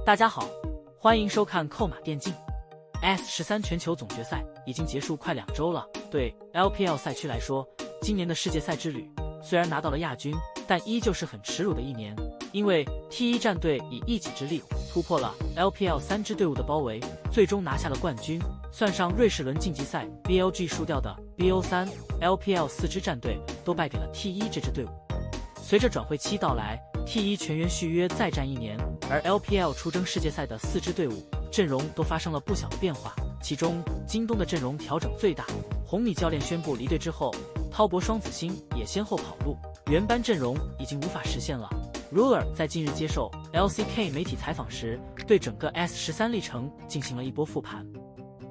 大家好，欢迎收看扣马电竞。S13 全球总决赛已经结束快2周了。对 LPL 赛区来说，今年的世界赛之旅虽然拿到了亚军，但依旧是很耻辱的一年。因为 T1 战队以一己之力突破了 LPL 3支队伍的包围，最终拿下了冠军。算上瑞士轮晋级赛 BLG 输掉的 BO3、LPL 4支战队都败给了 T1 这支队伍。随着转会期到来， T1 全员续约再战1年，而 LPL 出征世界赛的4支队伍阵容都发生了不小的变化，其中京东的阵容调整最大。红米教练宣布离队之后，滔博双子星也先后跑路，原班阵容已经无法实现了。Ruler 在近日接受 LCK 媒体采访时，对整个 S13 历程进行了一波复盘。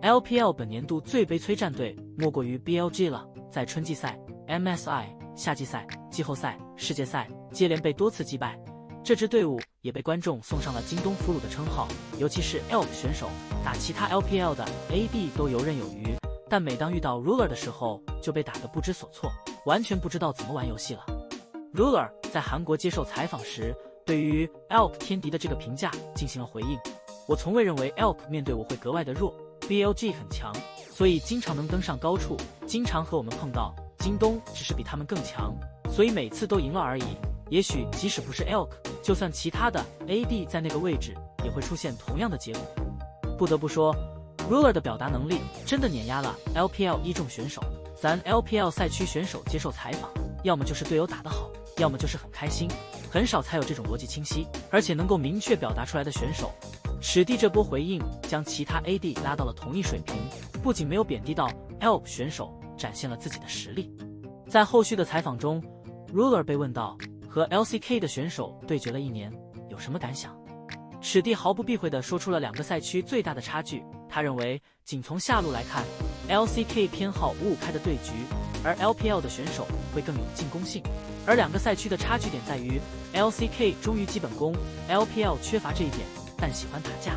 LPL 本年度最悲催战队莫过于 BLG 了，在春季赛、MSI、夏季赛、季后赛、世界赛接连被多次击败，这支队伍也被观众送上了京东俘虏的称号。尤其是 ELK 选手打其他 LPL 的 AD 都游刃有余，但每当遇到 Ruler 的时候就被打得不知所措，完全不知道怎么玩游戏了。Ruler 在韩国接受采访时，对于 ELK 天敌的这个评价进行了回应。我从未认为 ELK 面对我会格外的弱， BLG 很强，所以经常能登上高处，经常和我们碰到，京东只是比他们更强，所以每次都赢了而已。也许即使不是 ELK， 就算其他的 AD 在那个位置，也会出现同样的结果。不得不说 Ruler 的表达能力真的碾压了 LPL 一众选手。咱 LPL 赛区选手接受采访，要么就是队友打得好，要么就是很开心，很少才有这种逻辑清晰而且能够明确表达出来的选手。史蒂这波回应将其他 AD 拉到了同一水平，不仅没有贬低到 ELK 选手，展现了自己的实力。在后续的采访中， Ruler 被问到和 LCK 的选手对决了1年，有什么感想？史蒂毫不避讳地说出了2个赛区最大的差距。他认为仅从下路来看， LCK 偏好5-5开的对局，而 LPL 的选手会更有进攻性。而2个赛区的差距点在于 LCK 忠于基本功， LPL 缺乏这一点，但喜欢打架。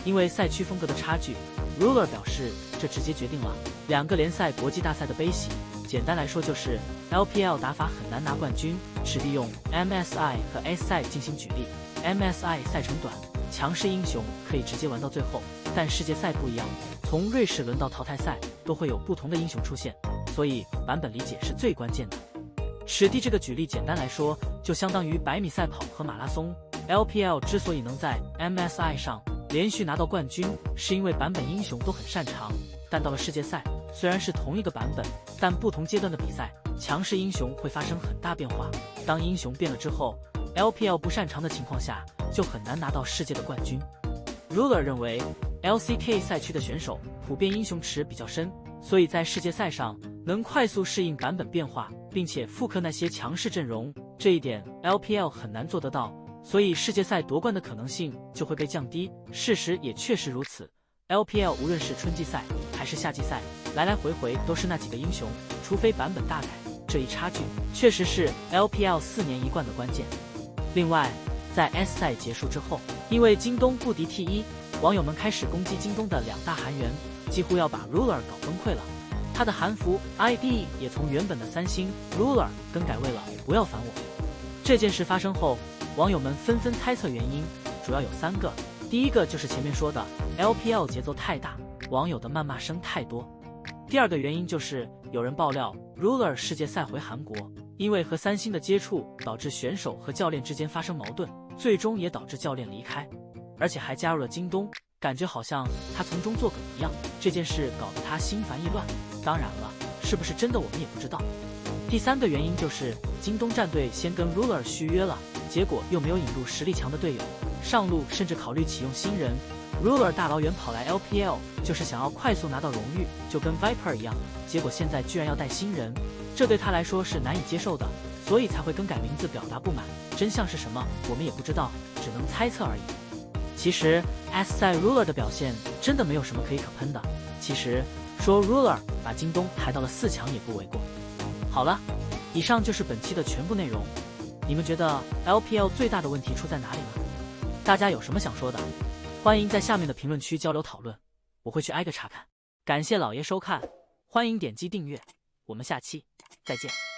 因为赛区风格的差距， Ruler 表示这直接决定了2个联赛国际大赛的悲喜。简单来说就是 LPL 打法很难拿冠军。史蒂用 MSI 和 S 赛进行举例。 MSI 赛程短，强势英雄可以直接玩到最后，但世界赛不一样，从瑞士轮到淘汰赛都会有不同的英雄出现，所以版本理解是最关键的。史蒂这个举例简单来说就相当于100米赛跑和马拉松。 LPL 之所以能在 MSI 上连续拿到冠军，是因为版本英雄都很擅长，但到了世界赛，虽然是同一个版本，但不同阶段的比赛，强势英雄会发生很大变化。当英雄变了之后， LPL 不擅长的情况下，就很难拿到世界的冠军。 Ruler 认为 LCK 赛区的选手普遍英雄池比较深，所以在世界赛上能快速适应版本变化，并且复刻那些强势阵容，这一点 LPL 很难做得到，所以世界赛夺冠的可能性就会被降低。事实也确实如此， LPL 无论是春季赛还是夏季赛，来来回回都是那几个英雄，除非版本大改，这一差距确实是 LPL 4年一贯的关键。另外，在 S 赛结束之后，因为京东不敌 T1， 网友们开始攻击京东的2大韩援，几乎要把 Ruler 搞崩溃了。他的韩服 ID 也从原本的3星 Ruler 更改为了不要烦我。这件事发生后，网友们纷纷猜测原因，主要有3个。第一个就是前面说的 LPL 节奏太大，网友的谩骂声太多。第二个原因就是有人爆料 Ruler 世界赛回韩国，因为和3星的接触导致选手和教练之间发生矛盾，最终也导致教练离开，而且还加入了京东，感觉好像他从中作梗一样。这件事搞得他心烦意乱，当然了，是不是真的我们也不知道。第3个原因就是京东战队先跟 Ruler 续约了，结果又没有引入实力强的队友，上路甚至考虑启用新人。 Ruler 大老远跑来 LPL 就是想要快速拿到荣誉，就跟 Viper 一样，结果现在居然要带新人，这对他来说是难以接受的，所以才会更改名字表达不满。真相是什么我们也不知道，只能猜测而已。其实 S 赛 Ruler 的表现真的没有什么可以可喷的，其实说 Ruler 把京东抬到了4强也不为过。好了，以上就是本期的全部内容，你们觉得 LPL 最大的问题出在哪里呢？大家有什么想说的，欢迎在下面的评论区交流讨论，我会去挨个查看。感谢老爷收看，欢迎点击订阅，我们下期再见。